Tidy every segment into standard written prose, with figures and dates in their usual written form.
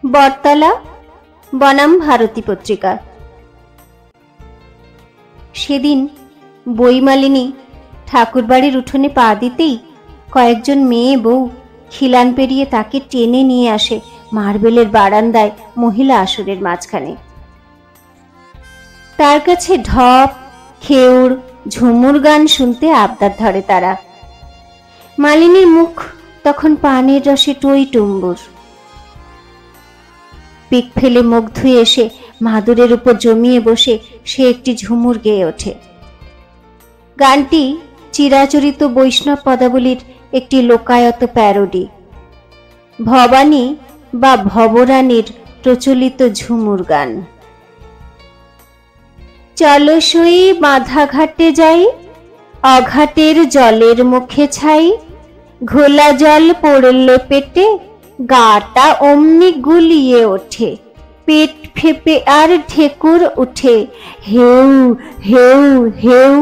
বটতলা, বনাম ভারতী পত্রিকা। সেদিন বইমালিনী ঠাকুরবাড়ির উঠোনে পা দিতেই কয়েকজন মেয়ে বউ খিলান পেরিয়ে তাকে টেনে নিয়ে আসে মার্বেলের বারান্দায় মহিলা আসরের মাঝখানে। তার কাছে ঢপ, খেউড়, ঝুমুর গান শুনতে আবদার ধরে তারা। মালিনীর মুখ তখন পানের রসে টই টুম্বুর। পিক ফেলে মুখ ধুয়ে এসে মাদুরের উপর জমিয়ে বসে সে একটি ঝুমুর গেয়ে ওঠে। গানটি চিরাচরিত বৈষ্ণব পদাবলীর একটি লোকায়ত প্যারোডি, ভবানী বা ভবরানীর প্রচলিত ঝুমুর গান। চলো সই বাঁধা ঘাটে যাই, অঘাটের জলের মুখে ছাই, ঘোলা জল পড়লে পেটে, গাটা অমনি গুলিয়ে ওঠে, পেট ফেপে আর ঢেকুর উঠে, হেউ হেউ হেউ।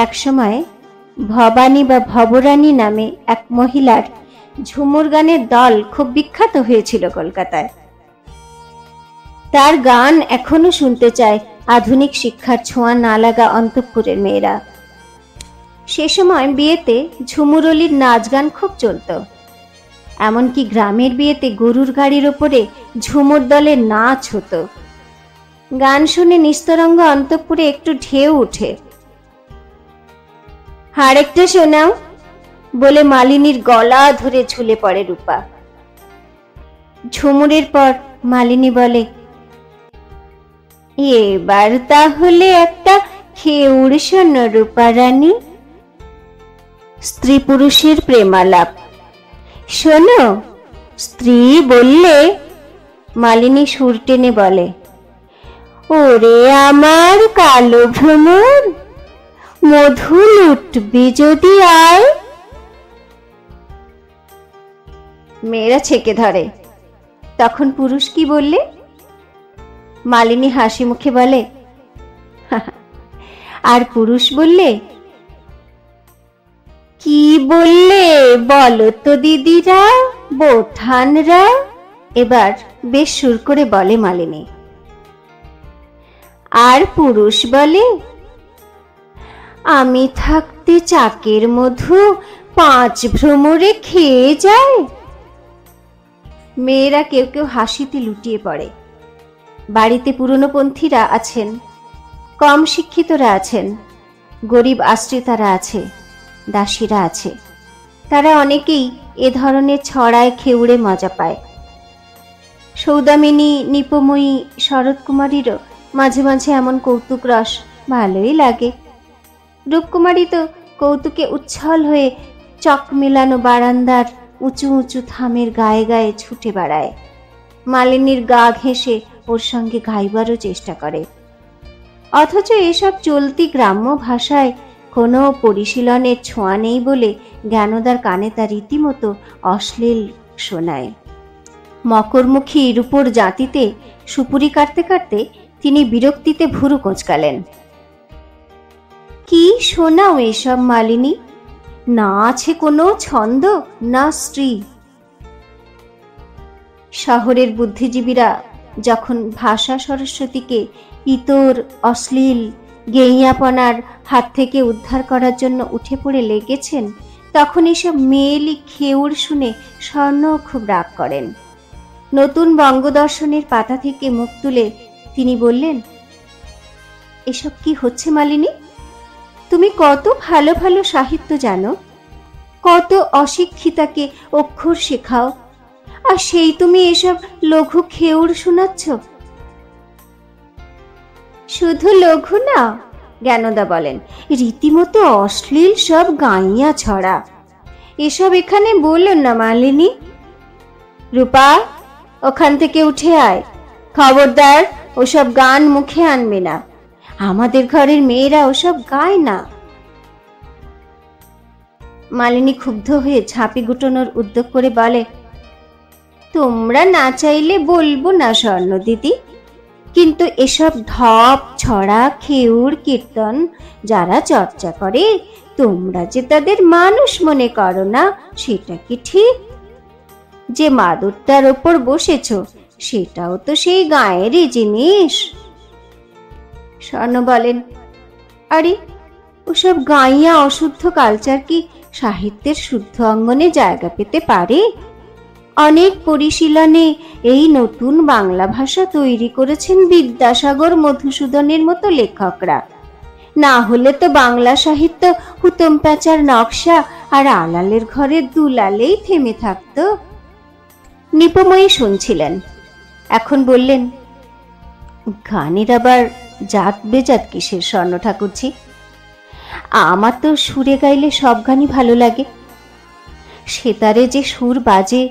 একসময় ভবানী বা ভবরানী নামে এক মহিলার ঝুমুর গানের দল খুব বিখ্যাত হয়েছিল কলকাতায়। তার গান এখনো শুনতে চায় আধুনিক শিক্ষার ছোঁয়া না লাগা অন্তঃপুরের মেয়েরা। সে সময় বিয়েতে ঝুমুরলির নাচ গান খুব চলত। এমনকি গ্রামের বিয়েতে গরুর গাড়ির ওপরে ঝুমুর দলের নাচ হতো। গান শুনে নিস্তরঙ্গ অন্তঃপুরে একটু ঢেউ উঠে। আরেকটা শোনাও বলে মালিনীর গলা ধরে ঝুলে পড়ে রূপা। ঝুমুরের পর মালিনী বলে, এবার তাহলে একটা খেউড় শোনো রূপা রানী। স্ত্রী পুরুষের প্রেমালাপ। শোনো, স্ত্রী বললে, মালিনী সুর টেনে বলে, ওরে আমার কালো ভ্রমর, মধু লুটবি যদি আয়। মেয়েরা ছেকে ধরে। তখন পুরুষ কি বললে? মালিনী হাসি মুখে বলে, আর পুরুষ বললে, কি বললে বলো তো দিদিরা, বোঠানরা। এবার বেশ সুর করে বলে মালিনী। আর পুরুষ বলে, আমি থাকতে চাকের মধু 5 ভ্রমরে খেয়ে যায়। মেয়েরা কেউ কেউ হাসিতে লুটিয়ে পড়ে। বাড়িতে পুরনোপন্থীরা আছেন, কম শিক্ষিতরা আছেন, গরিব আশ্রিতারা আছে, দাসীরা আছে। তারা অনেকেই এ ধরনের ছড়ায় খেউড়ে মজা পায়। সৌদামিনী, নিপময়ী, শরৎকুমারীরও মাঝে মাঝে এমন কৌতুক রস ভালোই লাগে। রূপকুমারী তো কৌতুকে উচ্ছল হয়ে চক মেলানো বারান্দার উঁচু উঁচু থামের গায়ে গায়ে ছুটে বেড়ায়। মালিনীর গা ঘেঁষে ওর সঙ্গে গাইবারও চেষ্টা করে। অথচ এসব চলতি গ্রাম্য ভাষায় কোনো পরিশীলনের ছোঁয়া নেই বলে জ্ঞানদার কানে তা রীতিমতো অশ্লীল শোনায়। মকরমুখী রূপোর জাতিতে সুপুরি কাটতে কাটতে তিনি বিরক্তিতে ভুরু কোঁচকালেন। কি শোনাও এসব মালিনী? না আছে কোনো ছন্দ, না স্ত্রী। শহরের বুদ্ধিজীবীরা যখন ভাষা সরস্বতীকে ইতর, অশ্লীল, গেইয়াপনার হাত থেকে উদ্ধার করার জন্য উঠে পড়ে লেগেছেন, তখন এসব মেয়েলি খেউড় শুনে স্বর্ণ খুব রাগ করেন। নতুন বঙ্গদর্শনের পাতা থেকে মুখ তুলে তিনি বললেন, এসব কি হচ্ছে মালিনী? তুমি কত ভালো ভালো সাহিত্য জানো, কত অশিক্ষিতাকে অক্ষর শেখাও, আর সেই তুমি এসব লঘু খেউড় শোনাচ্ছ। শুধু লঘু না, জ্ঞানদা বলেন, রীতিমতো অশ্লীল সব গাইয়া ছড়া। এসব এখানে বলুন না মালিনী। রূপা, ওখান থেকে উঠে আয়, খবরদার ওসব গান মুখে আনবে না। আমাদের ঘরের মেয়েরা ওসব গায় না। মালিনী ক্ষুব্ধ হয়ে ঝাঁপি গুটানোর উদ্যোগ করে বলে, তোমরা না চাইলে বলবো না স্বর্ণ দিদি, কিন্তু এসব ঢপ, ছড়া, খেউড়, কীর্তন যারা চর্চা করে, তোমরা যে তাদের মানুষ মনে করো না, সেটা কি ঠিক? যে মাদুরটার ওপর বসেছ সেটাও তো সেই গায়েরই জিনিস। স্বর্ণ বলেন, আরে ওসব গাইয়া অশুদ্ধ কালচার কি সাহিত্যের শুদ্ধ অঙ্গনে জায়গা পেতে পারে? অনেক পরিশীলনে এই নতুন বাংলা ভাষা তৈরি করেছেন বিদ্যাসাগর, মধুসূদনের মতো লেখকরা। না হলে তো বাংলা সাহিত্য হুতম প্যাঁচার নকশা আর আলালের ঘরের দুলালেই থেমে থাকত। নিপময়ী শুনছিলেন, এখন বললেন, গানের আবার জাত বেজাত কিসের স্বর্ণ ঠাকুরজি? আমার তো সুরে গাইলে সব গানই ভালো লাগে। সেতারে যে সুর বাজে,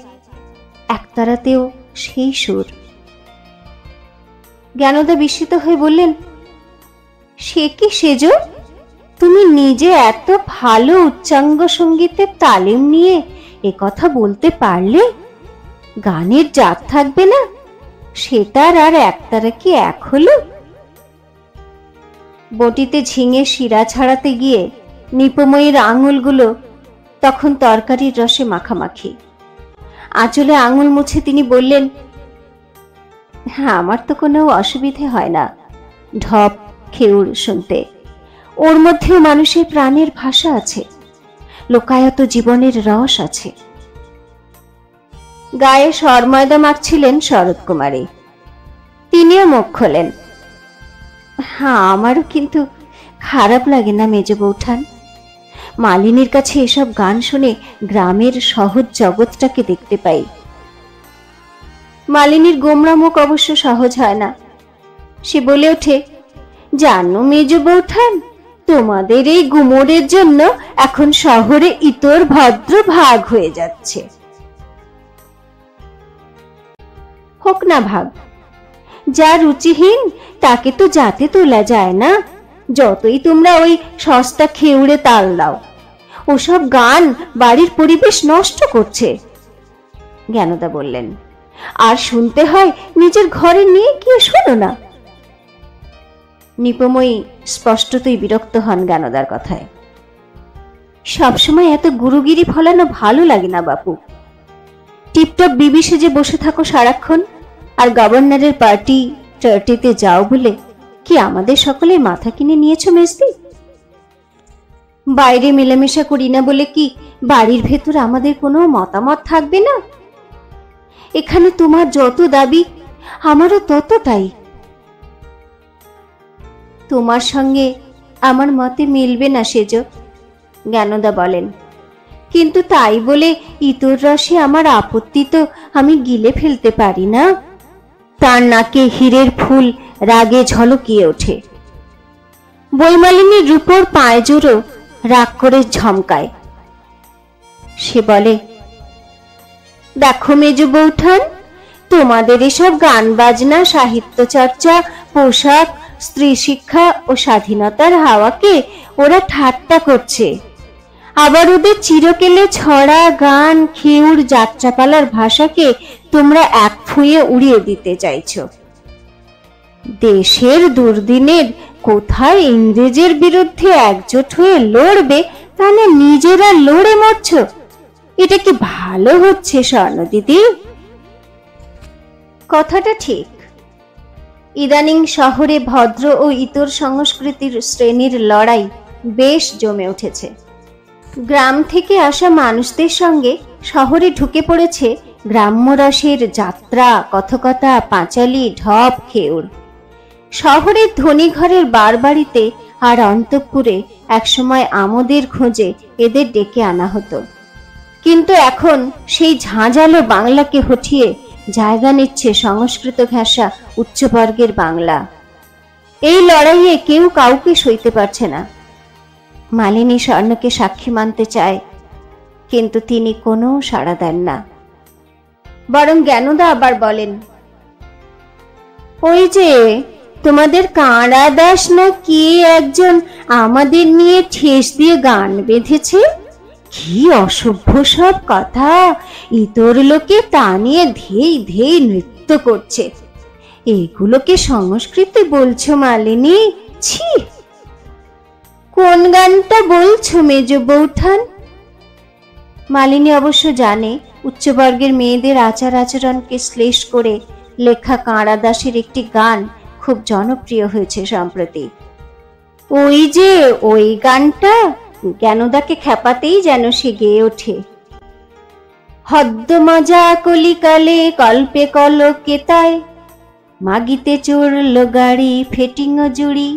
একতারাতেও সেই সুর। জ্ঞানদা বিস্মিত হয়ে বললেন, সে কি সেজ? তুমি নিজে এত ভালো উচ্চাঙ্গ সঙ্গীতের তালিম নিয়ে এ কথা বলতে পারলে? গানের জাত থাকবে না? সেতার আর একতারা কি এক হলো? বটিতে ঝিঙে শিরা ছাড়াতে গিয়ে নিপময়ীর আঙুলগুলো তখন তরকারির রসে মাখামাখি। আঁচলে আঙুল মুছে তিনি বললেন, হ্যাঁ, আমার তো কোনো অসুবিধে হয় না ঢপ খেউর শুনতে। ওর মধ্যেও মানুষের প্রাণের ভাষা আছে, লোকায়ত জীবনের রস আছে। গায়ে সরময়দা মাখছিলেন শরৎ কুমারী, তিনিও মুখ খোলেন, হ্যাঁ, আমারও কিন্তু খারাপ লাগে না মেজ বৌঠান। মালিনীর কাছে এসব গান শুনে গ্রামের সহজ জগৎটাকে দেখতে পাই। মালিনীর গোমরা মুখ অবশ্য সহজ হয় না। সে বলে ওঠে, জানো মেজ বৌঠান, তোমাদের এই গুমরের জন্য এখন শহরে ইতর ভদ্র ভাগ হয়ে যাচ্ছে। হোক না ভাগ, যা রুচিহীন তাকে তো যাতে তোলা যায় না। যতই তোমরা ওই সস্তা খেউড়ে তাল দাও, ওসব গান বাড়ির পরিবেশ নষ্ট করছে। জ্ঞানদা বললেন, আর শুনতে হয় নিজের ঘরে নিয়ে গিয়ে শোনো না। নিপময়ী স্পষ্টতই বিরক্ত হন জ্ঞানদার কথায়। সবসময় এত গুরুগিরি ফলানো ভালো লাগে না বাপু। টিপটপ বিবি সেজে বসে থাকো সারাক্ষণ, আর গভর্নরের পার্টি টার্টিতে যাও বলে কি আমাদের সকলের মাথা কিনে নিয়েছো মেজদি? বাইরে মেলামেশা করি না বলে কি বাড়ির ভেতর আমাদের কোনো মতামত থাকবে না? এখানে তোমার যত দাবি আমারও ততটাই। তোমার সঙ্গে আমার মতে মিলবে না সেজ, জ্ঞানদা বলেন, কিন্তু তাই বলে ইতর রসে আমার আপত্তি তো আমি গিলে ফেলতে পারি না। তার নাকে হীরের ফুল রাগে ঝলকিয়ে ওঠে। বইমালিনীর রূপোর পায়জোড়ো রাগ করে ঝমকায়। সে বলে, দেখো মেজ বৌঠান, তোমাদের এসব গান বাজনা, সাহিত্য চর্চা, পোশাক, স্ত্রী শিক্ষা ও স্বাধীনতার হাওয়াকে ওরা ঠাট্টা করছে। আবার ওদের চিরকেলে ছড়া, গান, খেউড়, যাত্রাপালার ভাষাকে তোমরা এক ফুঁয়ে উড়িয়ে দিতে চাইছো। দেশের দুর্দিনের কোথায় ইংরেজের বিরুদ্ধে একজোট হয়ে লড়বে, তা না নিজেরা লড়ে মরছ। এটা কি ভালো হচ্ছে স্বর্ণ দিদি? কথাটা ঠিক। ইদানিং শহরে ভদ্র ও ইতর সংস্কৃতির শ্রেণীর লড়াই বেশ জমে উঠেছে। গ্রাম থেকে আসা মানুষদের সঙ্গে শহরে ঢুকে পড়েছে গ্রাম্য রসের যাত্রা, কথকতা, পাঁচালি, ঢপ খেউড়। শহরের ধনী ঘরের বারবাড়িতে আর অন্তঃপুরে একসময় আমোদের খোঁজে এদের ডেকে আনা হতো, কিন্তু এখন সেই ঝাঁঝালো বাংলাকে হঠিয়ে জায়গা নিচ্ছে সংস্কৃত ভাষা উচ্চবর্গের বাংলা। এই লড়াইয়ে কেউ কাউকে সইতে পারছে না। মালিনী স্বর্ণকে সাক্ষী মানতে চায়, কিন্তু তিনি কোনো সাড়া দেন না। বরং জ্ঞানদা আবার বলেন, ওই যে তোমাদের কাঁড়া দাস না কে একজন আমাদের নিয়ে ঠেস দিয়ে গান বেঁধেছে, কি অসভ্য সব কথা, ইতর লোকে তা নিয়ে ধেই ধেই নৃত্য করছে। এগুলোকে সংস্কৃতি বলছো মালিনী? ছি! কোন গানটা বলছো মেজ বৌঠান? মালিনী অবশ্য জানে উচ্চবর্গের মেয়েদের আচার আচরণকে শ্লেষ করে লেখা কাঁড়া দাসের একটি গান খুব জনপ্রিয় হয়েছে সম্প্রতি। ওই যে ওই গানটা জ্ঞানদাকে খেপাতেই যেন সে গেয়ে ওঠে। হদ্দ মজা কলিকালে কল্পে কলকে তাই, মাগিতে চড়ল গাড়ি ফেটিং জুড়ি,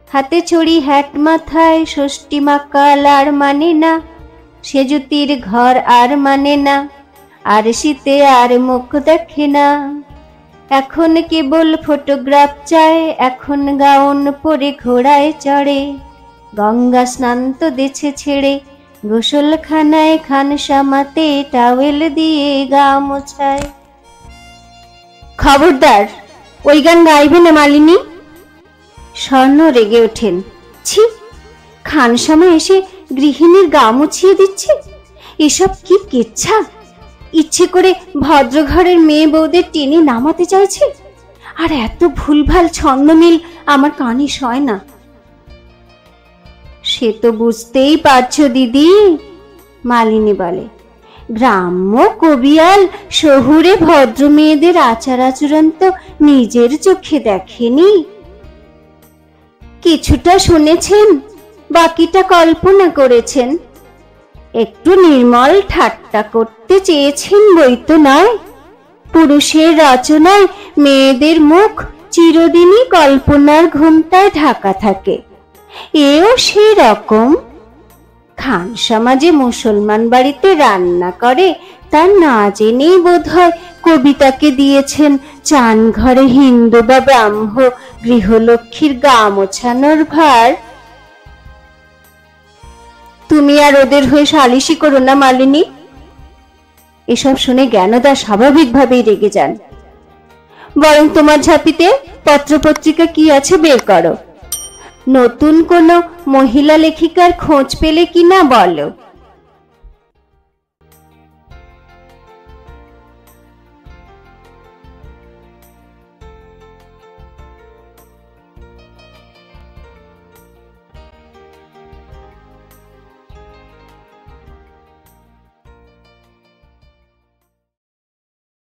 হাতে ছড়ি হ্যাট মাথায় ষষ্ঠী মাকাল আর মানে না, সেজুতির ঘর আর মানে না, আর শীতে আর মুখ দেখে না, এখন কেবল ফটোগ্রাফ চায়, এখন গাউন পরে ঘোড়ায় চড়ে, গঙ্গা স্নান তো দেছে ছেড়ে, গোসলখানায় খানসামাতে টাওয়েল দিয়ে গা মোছায়। খবরদার, ওই গান গাইবে না মালিনী। স্বর্ণ রেগে ওঠেন। ছি, খানসামা এসে গৃহিণীর গা মুছিয়ে দিচ্ছে, এসব কি কেচ্ছা! ইচ্ছে করে ভদ্রঘরের মেয়ে বউদের টেনে নামাতে চাইছে, আর এত ভুলভাল ছন্দমিল আমার কানে সয় না। সে তো বুঝতেই পারছো দিদি, মালিনী বলে। গ্রাম্য কবিয়াল শহুরে ভদ্র মেয়েদের আচার আচরণ তো নিজের চোখে দেখেনি। কিছুটা শুনেছেন, বাকিটা কল্পনা করেছেন। একটু নির্মল ঠাট্টা করতে চেয়েছেন বই তো নয়। পুরুষের রচনায় মেয়েদের মুখ চিরদিনই কল্পনার ঘুমটায় ঢাকা থাকে, এও সেই রকম। খান সমাজে মুসলমান বাড়িতে রান্না করে তা না জেনেই বোধহয় কবিতাকে দিয়েছেন চান ঘরে হিন্দু বা ব্রাহ্ম গৃহলক্ষ্মীর গা মোছানোর ভার। তুমি আর ওদের হয়ে সালিশি করো না মালিনী। এসব শুনে জ্ঞানদা স্বাভাবিকভাবেই রেগে যান। বরং তোমার ঝাঁপিতে পত্রপত্রিকা কি আছে বের করো, নতুন কোনো মহিলা লেখিকার খোঁজ পেলে কিনা বলো।